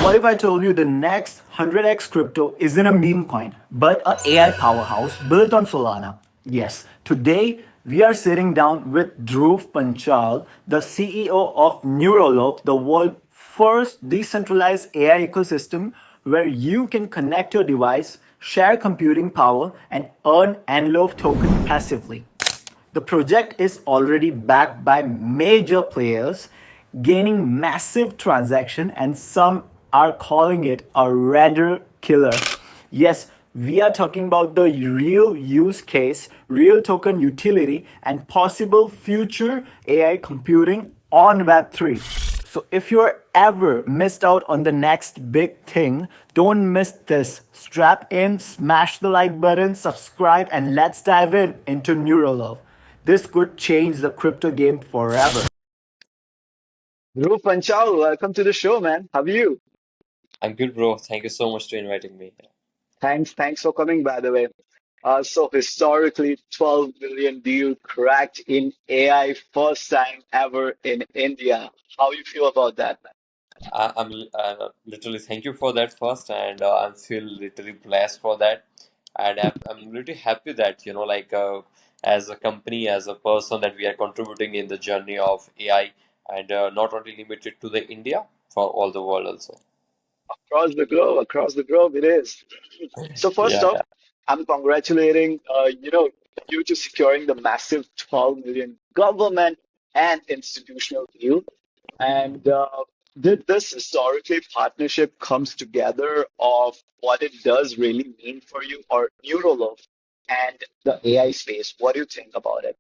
What if I told you the next 100x crypto isn't a meme coin, but an AI powerhouse built on Solana? Yes, today we are sitting down with Dhruv Panchal, the CEO of Neurolov, the world's first decentralized AI ecosystem where you can connect your device, share computing power, and earn NLOV token passively. The project is already backed by major players, gaining massive traction, and some are calling it a render killer. Yes, we are talking about the real use case, real token utility, and possible future AI computing on Web3. So if you're ever missed out on the next big thing, don't miss this. Strap in, smash the like button, subscribe, and let's dive in into Neurolov. This could change the crypto game forever. Dhruv Panchal, welcome to the show, man. How are you? I'm good, bro. Thank you so much for inviting me. Thanks for coming, by the way. So historically, 12 billion deal cracked in AI first time ever in India. How you feel about that, man? I'm literally thank you for that first, and I feel literally blessed for that, and I'm really happy that as a company, as a person, that we are contributing in the journey of AI, and not only limited to the India, for all the world also. Across the globe, it is. So first Yeah, off, yeah. I'm congratulating you to securing the massive 12 million government and institutional deal. And did this historically partnership comes together of what it does really mean for you or Neurolove and the AI space? What do you think about it?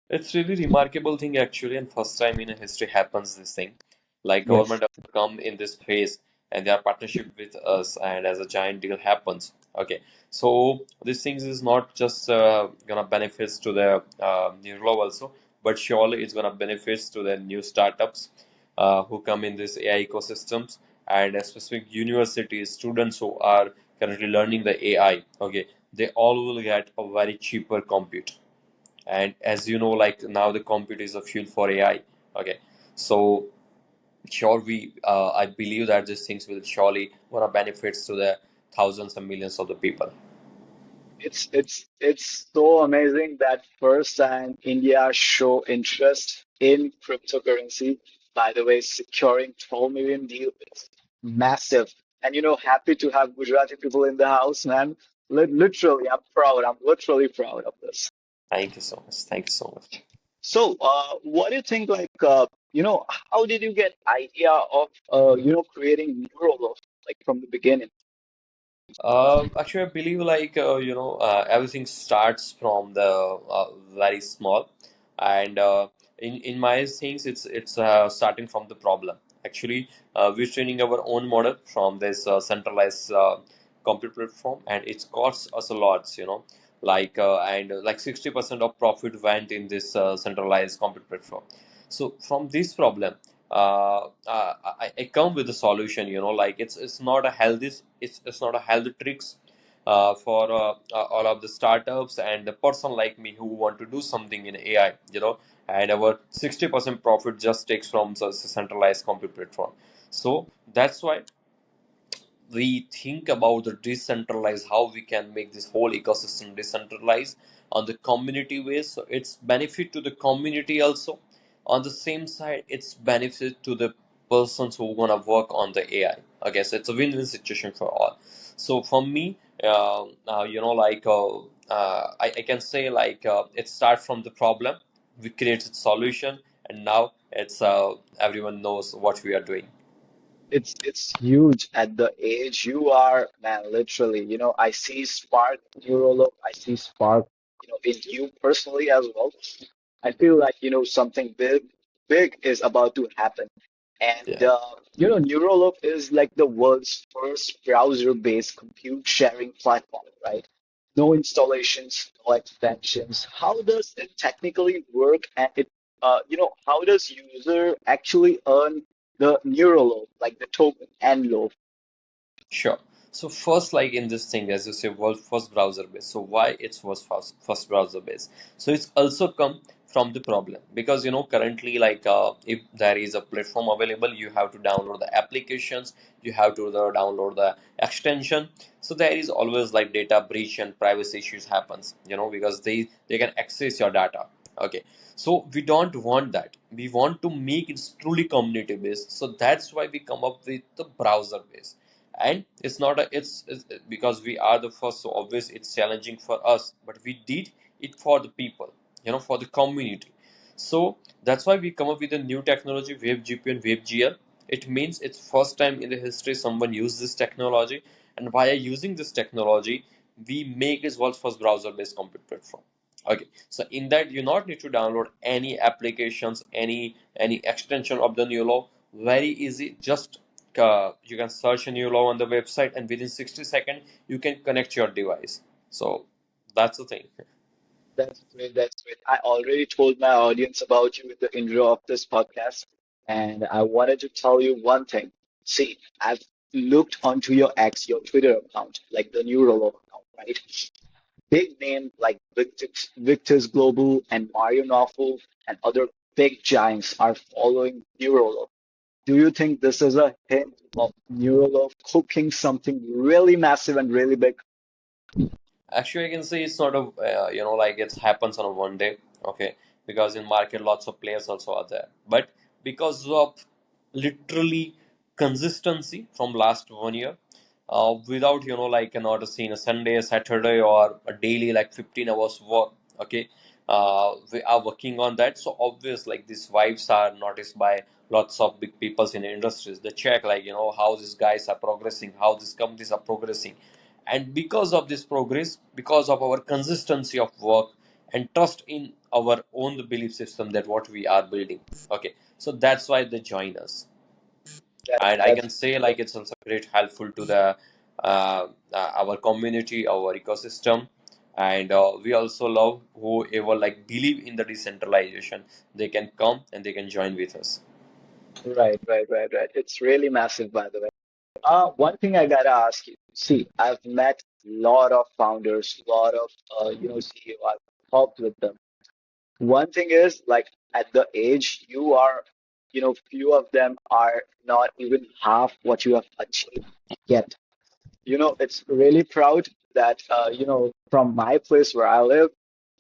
It's really remarkable thing actually, and first time in a history happens this thing. Like Yes. government have come in this phase and their partnership with us, and as a giant deal happens. Okay, so these things is not just gonna benefits to the Neurolog also, but surely it's gonna benefits to the new startups who come in this AI ecosystems, and specific universities students who are currently learning the AI. Okay, they all will get a very cheaper compute, and as you know, like now the compute is a fuel for AI. Okay, so sure, we I believe that these things will surely gonna benefits to the thousands and millions of the people. It's so amazing that first time India show interest in cryptocurrency. By the way, securing 12 million deal is massive. And happy to have Gujarati people in the house, man. Literally, I'm proud. I'm literally proud of this. Thank you so much, thank you so much. So, what do you think? How did you get idea of creating Neuralov like from the beginning? Actually, I believe everything starts from the very small, and in my things, it's starting from the problem. Actually, we're training our own model from this centralized compute platform, and it costs us a lot. Like 60% of profit went in this centralized compute platform. So from this problem, I come with a solution. Like it's not a healthy, it's not a healthy tricks for all of the startups and the person like me who want to do something in AI. And our 60% profit just takes from the centralized compute platform. So that's why we think about the decentralized, how we can make this whole ecosystem decentralized on the community ways, so it's benefit to the community also. On the same side, it's benefit to the persons who want to work on the AI. Okay, so it's a win-win situation for all. So for me, I can say it starts from the problem, we create a solution, and now it's everyone knows what we are doing. It's huge at the age you are, man, literally. I see spark Neuralink, I see spark, in you personally as well. I feel like, something big is about to happen. And Yeah, Neuralink is like the world's first browser-based compute sharing platform, right? No installations, no extensions. How does it technically work? And how does user actually earn the Neuralov, like the token and loaf? sure. So first, like in this thing, as you say, world first browser base. So why it's was first browser base? So it's also come from the problem, because currently, like, if there is a platform available, you have to download the applications, you have to download the extension. So there is always like data breach and privacy issues happens, because they can access your data. Okay, so we don't want that. We want to make it truly community based, so that's why we come up with the browser based. And it's not a it's because we are the first, so obviously it's challenging for us, but we did it for the people, for the community. So that's why we come up with a new technology, WebGPU and WebGL. It means it's first time in the history someone used this technology, and by using this technology, we make this world's first browser-based compute platform. Okay, so in that you not need to download any applications, any extension of the new law. Very easy, just you can search a new law on the website, and within 60 seconds you can connect your device. So that's the thing. That's great. That's great. I already told my audience about you with the intro of this podcast, and I wanted to tell you one thing. See, I've looked onto your X, your Twitter account, like the Neurolov account, right? Big names like Victor's Global and Mario Novel and other big giants are following Neurolov. Do you think this is a hint of Neurolov cooking something really massive and really big? Actually, I can say it's sort of like it happens on a one day, okay? Because in market, lots of players also are there, but because of literally consistency from last 1 year, without like not seeing a Sunday, a Saturday, or a daily like 15 hours work, okay? We are working on that, so obvious like these vibes are noticed by lots of big peoples in the industries. They check like how these guys are progressing, how these companies are progressing, and because of this progress, because of our consistency of work and trust in our own belief system that what we are building, okay, so that's why they join us. And I That's can say like it's also great helpful to the our community, our ecosystem. And we also love whoever like believe in the decentralization, they can come and they can join with us. right. It's really massive, by the way. One thing I gotta ask you. See, I've met a lot of founders, a lot of CEO. I've talked with them. One thing is like at the age you are, few of them are not even half what you have achieved yet. It's really proud that from my place where I live,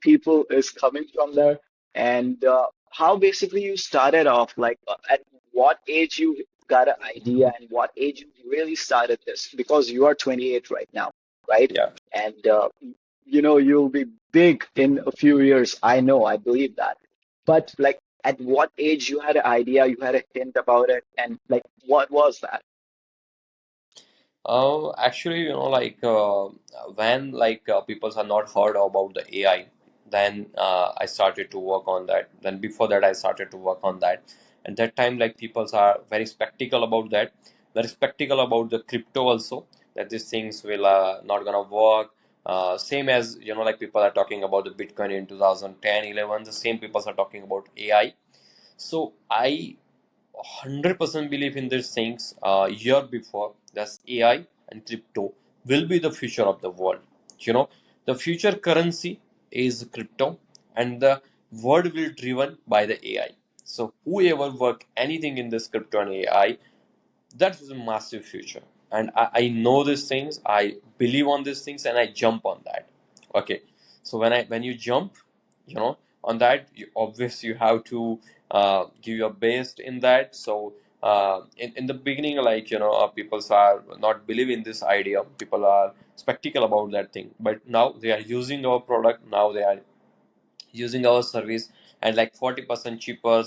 people is coming from there. And how basically you started off, like at what age you got an idea and what age you really started this? Because you are 28 right now, right? Yeah. And you'll be big in a few years. I know, I believe that. But like at what age you had an idea, you had a hint about it, and like what was that? Actually, like when like people are not heard about the AI, then I started to work on that. Then before that, I started to work on that. And that time, like people are very skeptical about that, very skeptical about the crypto also, that these things will not gonna work. Same as like people are talking about the Bitcoin in 2010, 11. The same people are talking about AI. So I 100% believe in these things year before that's AI and crypto will be the future of the world. The future currency is crypto, and the world will driven by the AI. So whoever work anything in this crypto and AI, that is a massive future. And I know these things, I believe on these things, and I jump on that. Okay, so when you jump, on that, obviously you have to give your best in that. So in the beginning, like people are not believing this idea, people are skeptical about that thing, but now they are using our product, now they are using our service, and like 40% cheaper,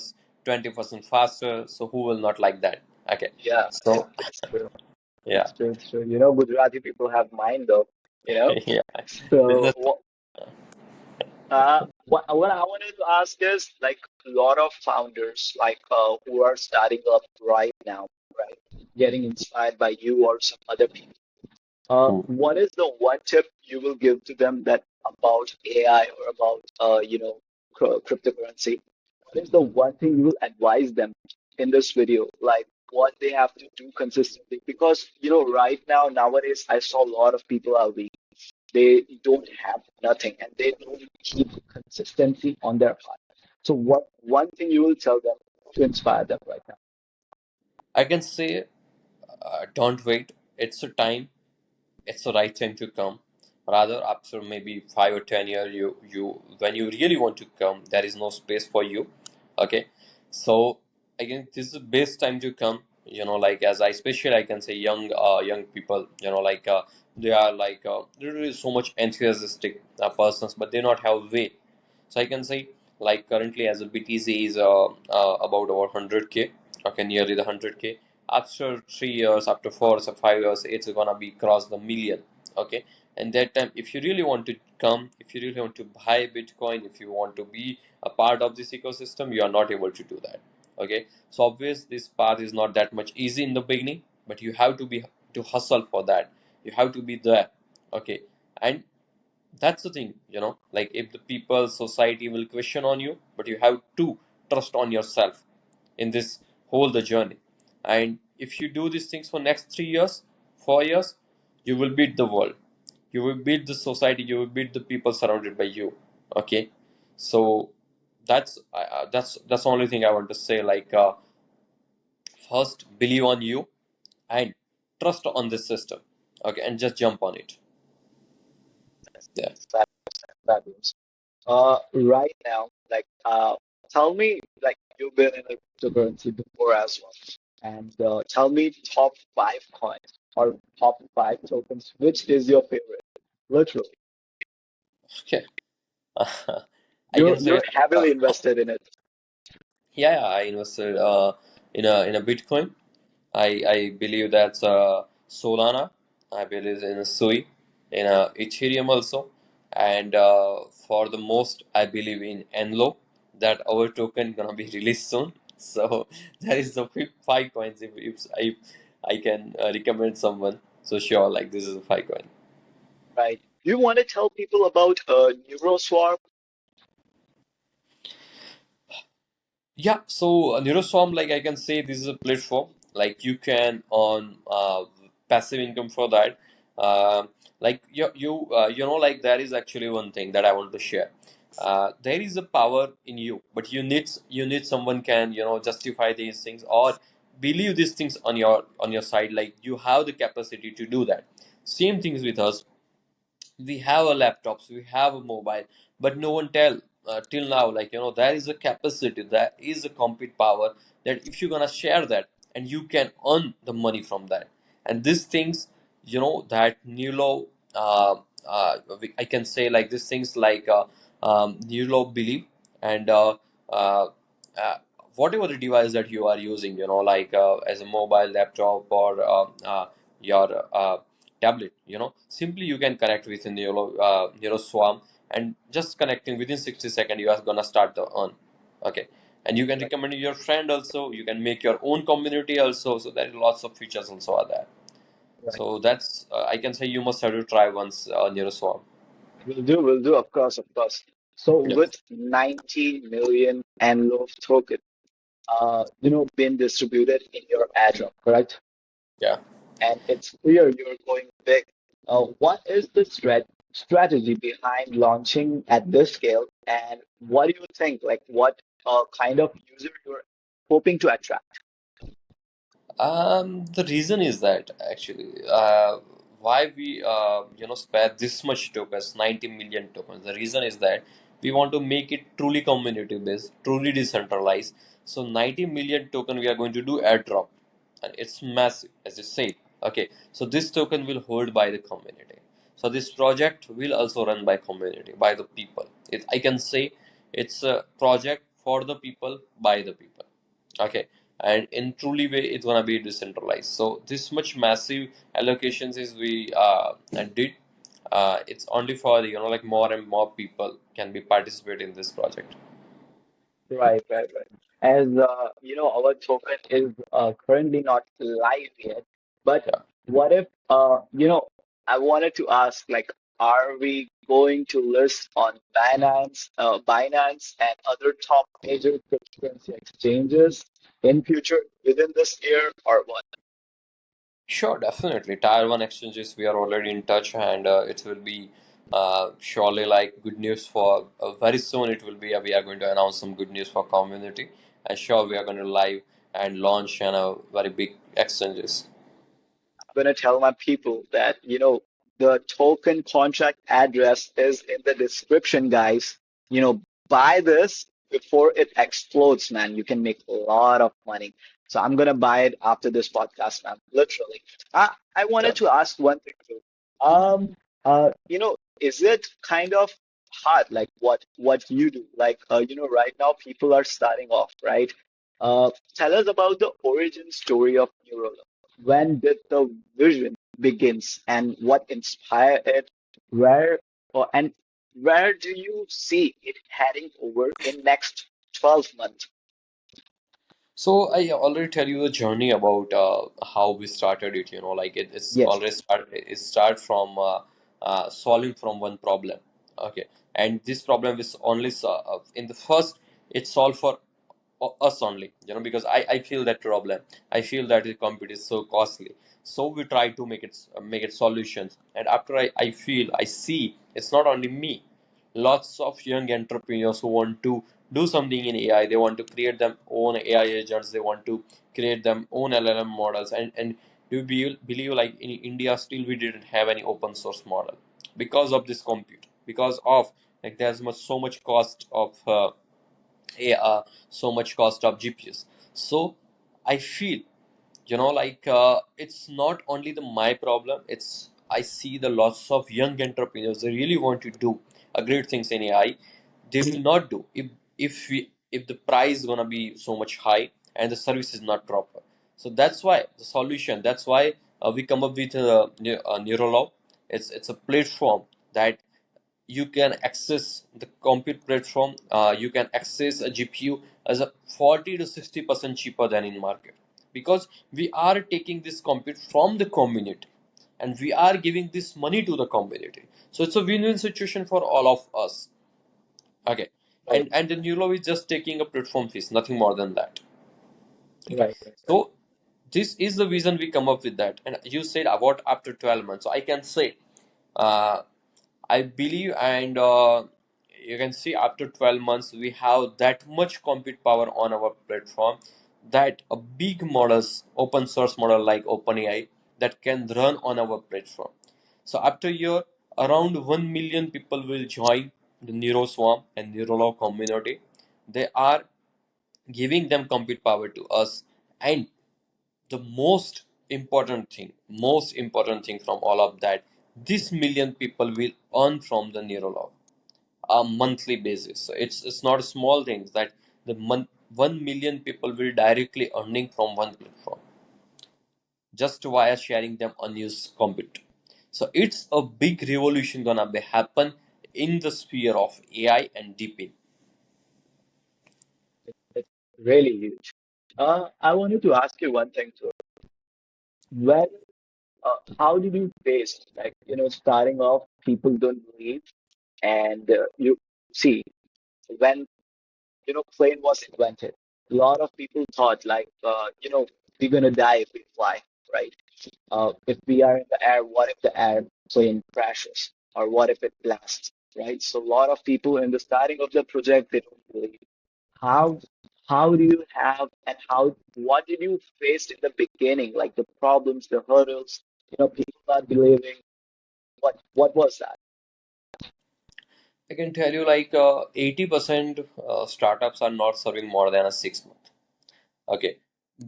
20% faster, so who will not like that? Okay, Yeah, so it's true. yeah. It's true. Gujarati people have mind though, you know. Yeah, So, business. what I wanted to ask is like a lot of founders, like who are starting up right now, right, getting inspired by you or some other people. What is the one tip you will give to them that about AI or about cryptocurrency? What is the one thing you will advise them in this video? Like what they have to do consistently? Because right now nowadays I saw a lot of people are weak. They don't have nothing and they don't keep consistency on their path. So what one thing you will tell them to inspire them right now? I can say, don't wait. It's a time. It's the right time to come. Rather, after maybe 5 or 10 years, you when you really want to come, there is no space for you. Okay, so again, this is the best time to come. Like as I especially I can say young people. They are there is so much enthusiastic persons, but they not have way. So I can say like currently as a BTC is about over 100K. Okay, nearly the 100K. After 3 years, after 4 or 5 years, it's gonna be cross the million. Okay, and that time, if you really want to come, if you really want to buy Bitcoin, if you want to be a part of this ecosystem, you are not able to do that. Okay, so obvious this path is not that much easy in the beginning, but you have to be to hustle for that. You have to be there. Okay, and that's the thing, like if the people society will question on you, but you have to trust on yourself in this whole the journey. And if you do these things for next 3 years, 4 years, you will beat the world, you will beat the society, you will beat the people surrounded by you. Okay, so that's the only thing I want to say, first believe on you and trust on this system. Okay, and just jump on it. Yeah. Fabulous. Right now, tell me, like, you've been in a cryptocurrency before as well, and tell me top five coins or top five tokens. Which is your favorite? Literally, Okay. I you're can say you're uh, heavily invested in it, yeah, I invested in a Bitcoin. I believe that's Solana. I believe in a Sui, in a Ethereum also, and for the most, I believe in NLOV. That our token gonna be released soon. So that is the five coins. If I can recommend someone, so sure, like this is a five coin. right? You want to tell people about Neuroswarm, Yeah, so Neuroswarm, like I can say, this is a platform. Like you can earn passive income for that. Like like there is actually one thing that I want to share. There is a power in you, but you need someone can justify these things or believe these things on your side. Like you have the capacity to do that. Same things with us, we have a laptops, we have a mobile, but no one tell till now, like there is a capacity, there is a compute power, that if you're gonna share that and you can earn the money from that. And these things, that new law, I can say like these things like new law believe. And uh, uh, whatever the device that you are using, as a mobile laptop or your tablet, simply you can connect with Neuroswarm, and just connecting within 60 seconds you are gonna start the earn. Okay, and you can right? recommend your friend also, you can make your own community also, so there is lots of features also are there. Right. So that's I can say you must have to try once Neuroswarm. Will do, of course, of course. So Yeah. with 90 million NLOV token, being distributed in your airdrop, correct? Yeah. And it's clear you're going big. What is the strategy behind launching at this scale, and what do you think? Like, what kind of user you're hoping to attract? The reason is that actually, why we spare this much tokens, 90 million tokens. The reason is that we want to make it truly community based, truly decentralized. So 90 million token we are going to do airdrop, and it's massive, as you say. Okay, so this token will hold by the community. So this project will also run by community, by the people. I can say it's a project for the people, by the people. Okay, and in truly way it's gonna be decentralized. So this much massive allocations is we did. It's only for like more and more people can be participate in this project. Right, right, right. As our token is currently not live yet, but Yeah. what if I wanted to ask, like, are we going to list on Binance and other top major cryptocurrency exchanges in future within this year or what? Sure, definitely. Tier 1 exchanges, we are already in touch, and it will be Surely like good news for very soon it will be, we are going to announce some good news for community, and sure we are going to live and launch on a very big exchanges. Gonna tell my people that, the token contract address is in the description, guys. Buy this before it explodes, man. You can make a lot of money. So I'm gonna buy it after this podcast, man. Literally. I wanted Yeah. to ask one thing too. Is it kind of hard, like what you do? Like, right now people are starting off, right? Tell us about the origin story of Neurolov. When did the vision begins and what inspired it? Where and where do you see it heading over in next 12 months? So I already tell you the journey about how we started it. Like it's Yes, already start from solving from one problem. Okay, and this problem is only in the first it's solved for us only. Because I feel that problem. I feel that the compute is so costly. So we try to make it solutions. And after I feel I see it's not only me, lots of young entrepreneurs who want to do something in AI. They want to create their own AI agents. They want to create their own LLM models. And do you believe like in India still we didn't have any open source model because of this compute, because of like there's so much cost of so much cost of GPUs. So I feel like it's not only the my problem. It's I see the lots of young entrepreneurs, they really want to do a great things in AI. They will not do if the price is gonna be so much high and the service is not proper. So that's why the solution, that's why we come up with a Neurolov. It's a platform that you can access the compute platform. You can access a GPU as a 40 to 60% cheaper than in market, because we are taking this compute from the community and we are giving this money to the community. So it's a win-win situation for all of us. Okay, right, and the Neurolov is just taking a platform fees, nothing more than that. Okay, right. so this is the reason we come up with that. And you said about after 12 months, so I can say uh, I believe, and you can see after 12 months, we have that much compute power on our platform that a big models, open source model like OpenAI, that can run on our platform. So after a year, around 1 million people will join the NeuroSwarm and Neurolog community. They are giving them compute power to us. And the most important thing from all of that, this million people will earn from the Neurolog a monthly basis. So it's not a small thing that the 1 million people will directly earning from one platform just via sharing them unused compute. So it's a big revolution gonna be happen in the sphere of AI and DeepIn. It's really huge. I wanted to ask you one thing too. When, how did you face, like, starting off, people don't believe, and you see when plane was invented. A lot of people thought like, we're gonna die if we fly, right? If we are in the air, what if the airplane crashes, or what if it blasts, right? So a lot of people in the starting of the project they don't believe. How how do you have and how what did you face in the beginning, like the problems, the hurdles, people not believing. What was that? I can tell you like 80% startups are not serving more than a 6 month. Okay,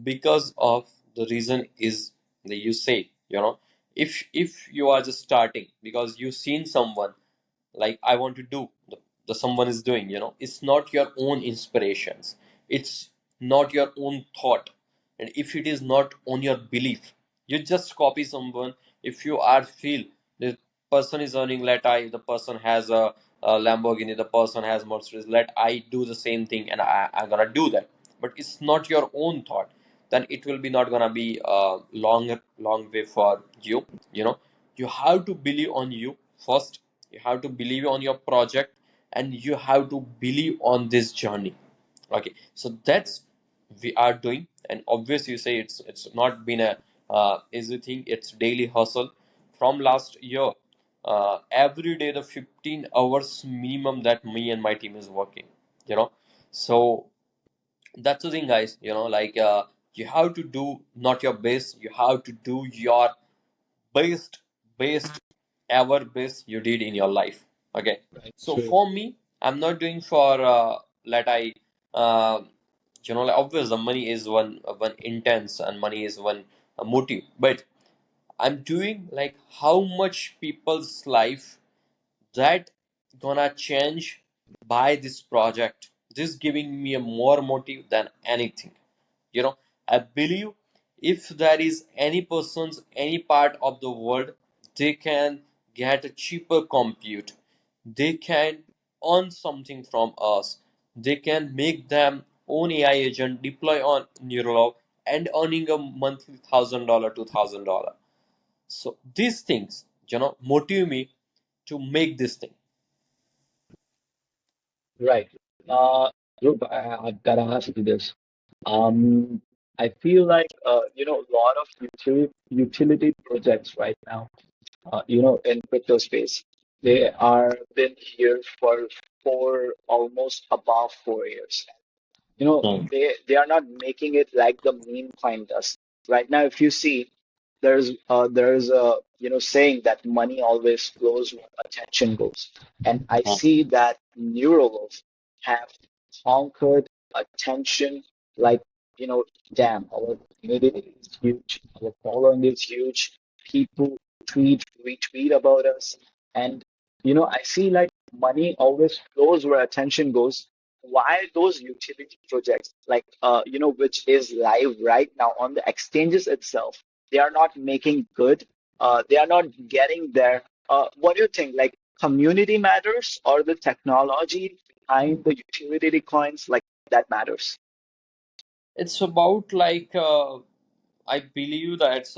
because of the reason is that you say, if you are just starting because you've seen someone like I want to do the someone is doing, it's not your own inspirations, it's not your own thought, and if it is not on your belief, you just copy someone. If you are feel the person is earning, let I the person has a Lamborghini, the person has Mercedes, let I do the same thing and I'm gonna do that. But it's not your own thought, then it will be not gonna be a long way for you. You have to believe on you first, you have to believe on your project, and you have to believe on this journey. Okay, so that's we are doing. And obviously you say it's not been a easy thing, it's daily hustle from last year. every day the 15 hours minimum that me and my team is working, you know. So that's the thing, guys, you have to do not your best, you have to do your best, best ever best you did in your life. Okay, Right. so True. for me, I'm not doing for let I uh, like, obviously the money is one intense and money is one motive, but I'm doing like how much people's life that gonna change by this project. This giving me a more motive than anything. I believe if there is any persons, any part of the world, they can get a cheaper compute. They can earn something from us. They can make them own AI agent, deploy on Neurolov, and earning a monthly $1,000, $2,000. So these things, motivate me to make this thing. Right. Dhruv, I've got to ask you this. Um, I feel like a lot of utility projects right now, in crypto space, they are been here for almost above 4 years. Hmm. They are not making it like the meme coin does. Right now, if you see, there's a saying that money always flows where attention goes, and I see that Neurolov have conquered attention like damn, our community is huge, our following is huge, people retweet about us, and I see like money always flows where attention goes. Why those utility projects like which is live right now on the exchanges itself, they are not making good, they are not getting there. What do you think, like community matters or the technology behind the utility coins, like that matters? It's about I believe that's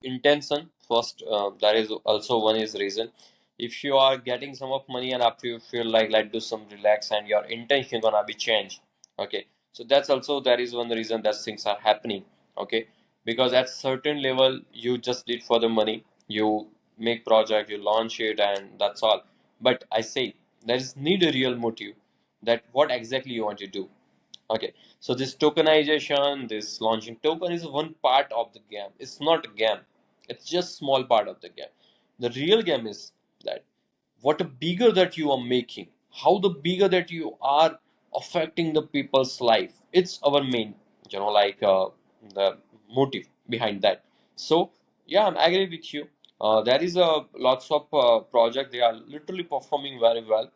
intention first. That is also one is reason. If you are getting some of money and after you feel like let do some relax and your intention gonna be changed. Okay, so that's also that is one reason that things are happening. Okay, because at certain level you just did for the money. You make project, you launch it, and that's all. But I say there is need a real motive that what exactly you want to do. Okay, so this tokenization, this launching token is one part of the game. It's not a game. It's just small part of the game. The real game is that what a bigger that you are making, how the bigger that you are affecting the people's life. It's our main, the motive behind that. So yeah, I'm agree with you. There is a lots of project. They are literally performing very well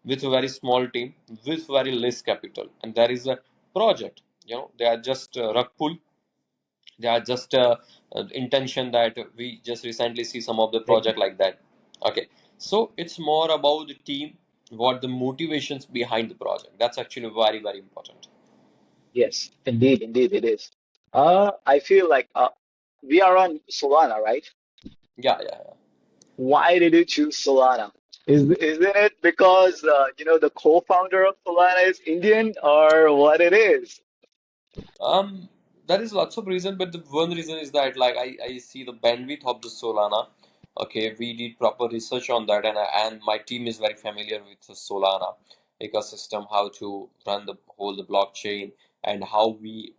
with a very small team with very less capital, and there is a project, they are just rug pull. They are just intention that we just recently see some of the project like that. Okay, so it's more about the team, what the motivations behind the project. That's actually very very important. Yes, indeed, indeed it is. I feel like we are on Solana, right? Yeah, yeah, yeah. Why did you choose Solana? Isn't it because the co-founder of Solana is Indian, or what it is? Um, there is lots of reason, but the one reason is that like I see the bandwidth of the Solana. Okay, we did proper research on that, and my team is very familiar with the Solana ecosystem, how to run the whole the blockchain, and how we,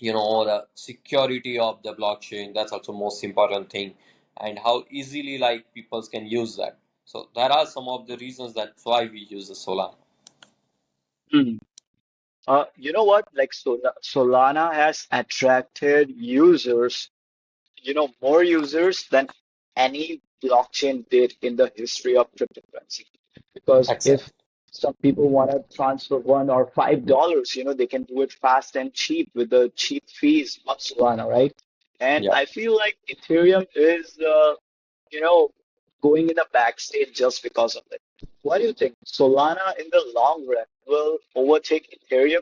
the security of the blockchain. That's also most important thing, and how easily like people can use that. So there are some of the reasons that's why we use the Solana. Hmm. You know what? Like Solana has attracted users, more users than any blockchain did in the history of cryptocurrency. Because if Exactly. some people want to transfer $1 or $5, they can do it fast and cheap with the cheap fees of Solana, right? And Yeah. I feel like Ethereum is, you know, going in the backstage just because of it. What do you think? Solana in the long run will overtake Ethereum?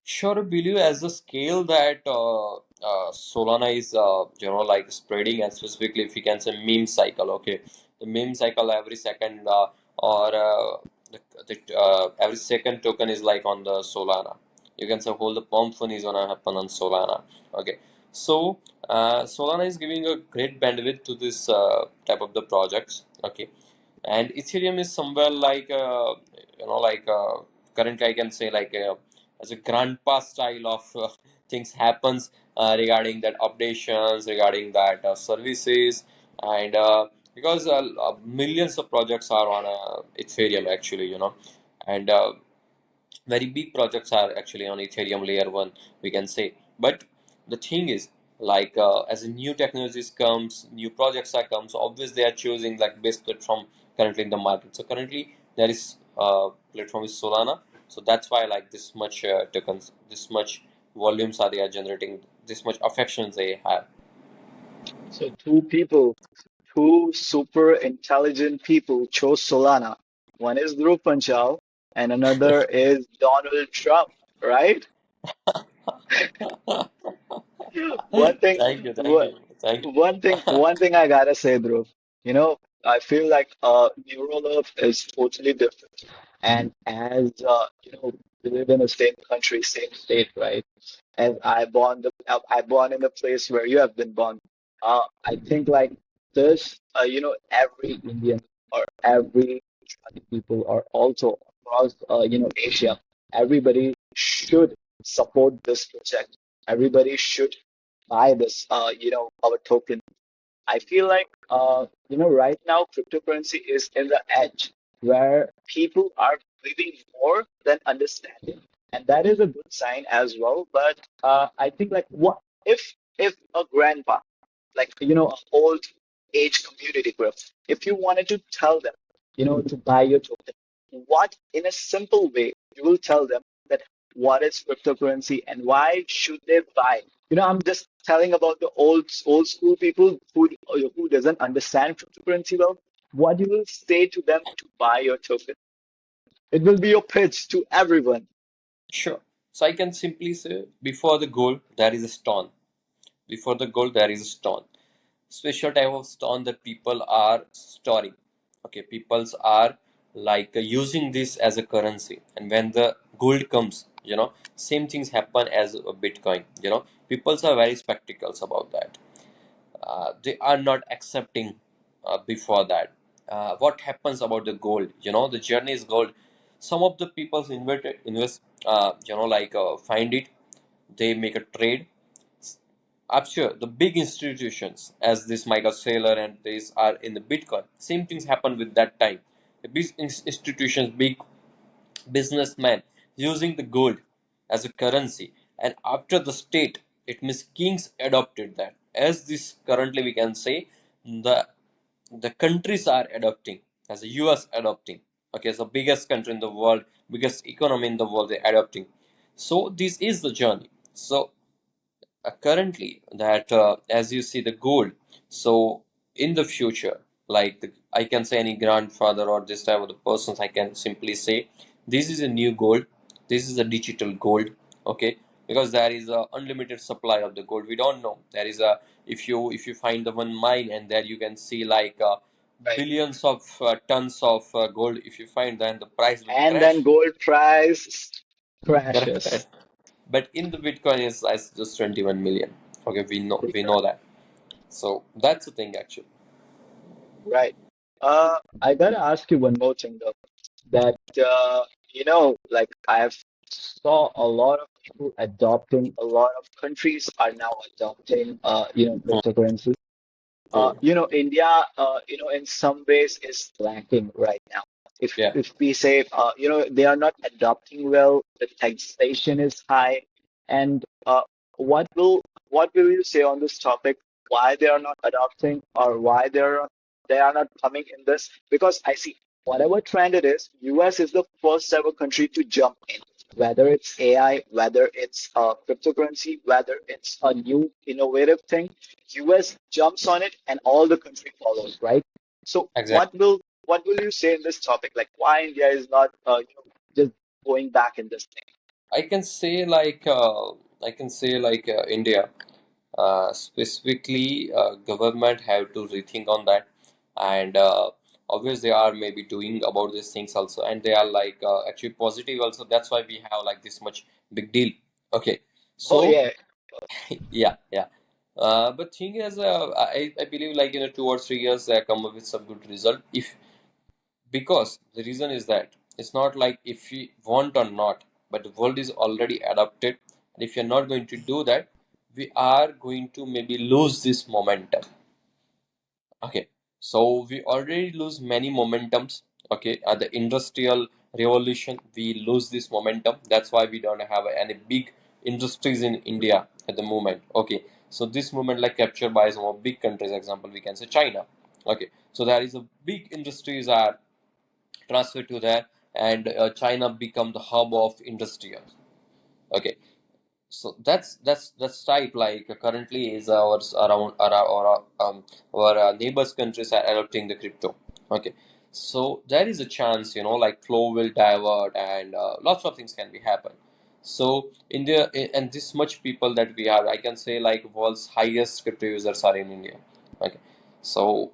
Sure, believe as the scale that Solana is, like spreading, and specifically if you can say meme cycle, okay, the meme cycle every second, or every second token is like on the Solana. You can say whole the pump fun is gonna happen on Solana. Okay, So Solana is giving a great bandwidth to this type of the projects. Okay, and Ethereum is somewhere like currently I can say like as a grandpa style of things happens regarding that updations, regarding that services, and because millions of projects are on Ethereum actually, and very big projects are actually on Ethereum layer one, we can say. But the thing is, like as a new technologies comes, new projects are comes, obviously they are choosing like best platform currently in the market. So currently there is platform is Solana. So that's why like this much tokens, this much volumes are they are generating, this much affections they have. So two super intelligent people chose Solana. One is Dhruv Panchal and another is Donald Trump, right? One thing, Thank you, thank one you, thank you. one thing I gotta say, Dhruv. I feel like Neurolov is totally different. And as we live in the same country, same state, right? As I born in the place where you have been born. I think like this, every Indian or every Gujarati people or also across Asia, everybody should support this project. Everybody should buy this our token. I feel like right now cryptocurrency is in the edge where people are believing more than understanding, and that is a good sign as well. But I think like what if a grandpa, like an old age community group, if you wanted to tell them, to buy your token, what in a simple way you will tell them that what is cryptocurrency and why should they buy? I'm just telling about the old school people who doesn't understand cryptocurrency well. What you will say to them to buy your token? It will be your pitch to everyone. Sure. So I can simply say before the goal there is a stone. Before the goal there is a stone. Special type of stone that people are storing. Okay, peoples are like using this as a currency, and when the gold comes, same things happen as a Bitcoin. Peoples are very spectacles about that. They are not accepting before that. What happens about the gold? The journey is gold. Some of the people invest, find it, they make a trade. I'm sure the big institutions, as this Michael Saylor and these are in the Bitcoin, same things happen with that time. The big institutions, big businessmen using the gold as a currency, and after the state, it means kings adopted that. As this currently we can say, the the countries are adopting, as the US adopting. Okay, so biggest country in the world, biggest economy in the world, they're adopting. So this is the journey. So currently that as you see the gold, so in the future, like I can say any grandfather or this type of the persons, I can simply say this is a new gold, this is a digital gold. Okay, because there is a unlimited supply of the gold. We don't know, there is a, if you find the one mine and there you can see like Right. billions of tons of gold. If you find, then the price will And then crash. gold price crashes. Correct. But in the Bitcoin is just 21 million. Okay, we know that. So that's the thing actually. Right. I gotta ask you one more thing though. That like I have saw a lot of people adopting, a lot of countries are now adopting Hmm. cryptocurrency. Hmm. India, in some ways is lacking right now. If Yeah. if we say, they are not adopting well, the taxation is high, and what will you say on this topic? Why they are not adopting, or why they are not coming in this? Because I see whatever trend it is, US is the first ever country to jump in. Whether it's AI, whether it's cryptocurrency, whether it's a new innovative thing, US jumps on it and all the country follows, right? So Exactly. what will you say in this topic? Like why India is not just going back in this thing? I can say like India, specifically government have to rethink on that, and obviously they are maybe doing about these things also, and they are like actually positive also. That's why we have like this much big deal. Okay, Oh so yeah, yeah, yeah. But thing is, I believe like 2 or 3 years they come up with some good result. If because the reason is that it's not like if we want or not, but the world is already adapted, and if you're not going to do that, we are going to maybe lose this momentum. Okay, so we already lose many momentums. Okay, at the industrial revolution, we lose this momentum. That's why we don't have any big industries in India at the moment. Okay, so this moment like captured by some of big countries. Example, we can say China. Okay, so there is a big industries are transferred to there, and China become the hub of industrial. Okay, so that's type like currently is our neighbors countries are adopting the crypto. Okay, so there is a chance like flow will divert and lots of things can be happen. So India and this much people that we have, I can say like world's highest crypto users are in India. Okay, so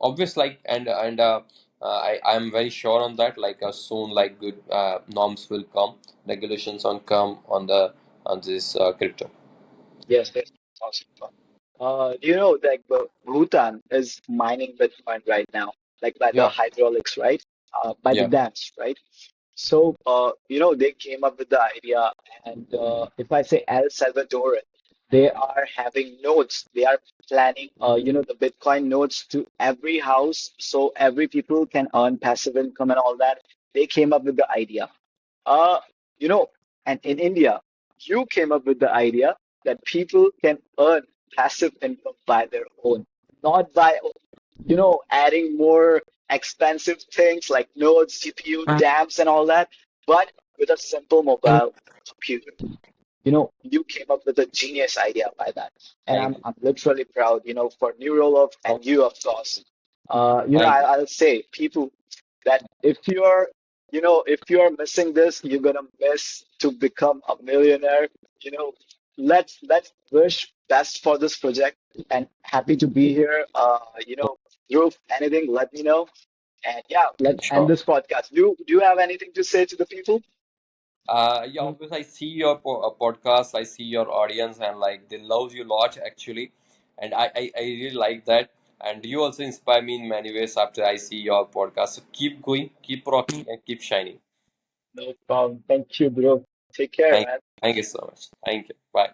obvious like I'm very sure on that like soon like good norms will come, regulations on come on the on this crypto. Yes, yes, awesome. Do you know that Bhutan is mining Bitcoin right now, like by the Yeah, hydraulics, right? By the yeah. dams, right? So, they came up with the idea, and if I say El Salvador, they are having nodes. They are planning, the Bitcoin nodes to every house, so every people can earn passive income and all that. They came up with the idea. Uh, you know, and in India, you came up with the idea that people can earn passive income by their own, not by, adding more expensive things like nodes, CPU, dams, and all that, but with a simple mobile computer. You came up with a genius idea by that. And Thank I'm, you. I'm literally proud, for Neurolov Oh, and you, of course. thank you. I'll say people that if you're missing this, you're gonna miss to become a millionaire. You know, let's wish best for this project and happy to be here. Dhruv, anything, let me know. And yeah, let's end Sure. this podcast. Do you have anything to say to the people? Yeah, obviously I see your podcast, I see your audience, and like they love you a lot actually, and I really like that, and you also inspire me in many ways after I see your podcast. So keep going, keep rocking, and keep shining. No problem. Thank you, Dhruv. Take care, Thank man. thank you so much. Thank you. Bye.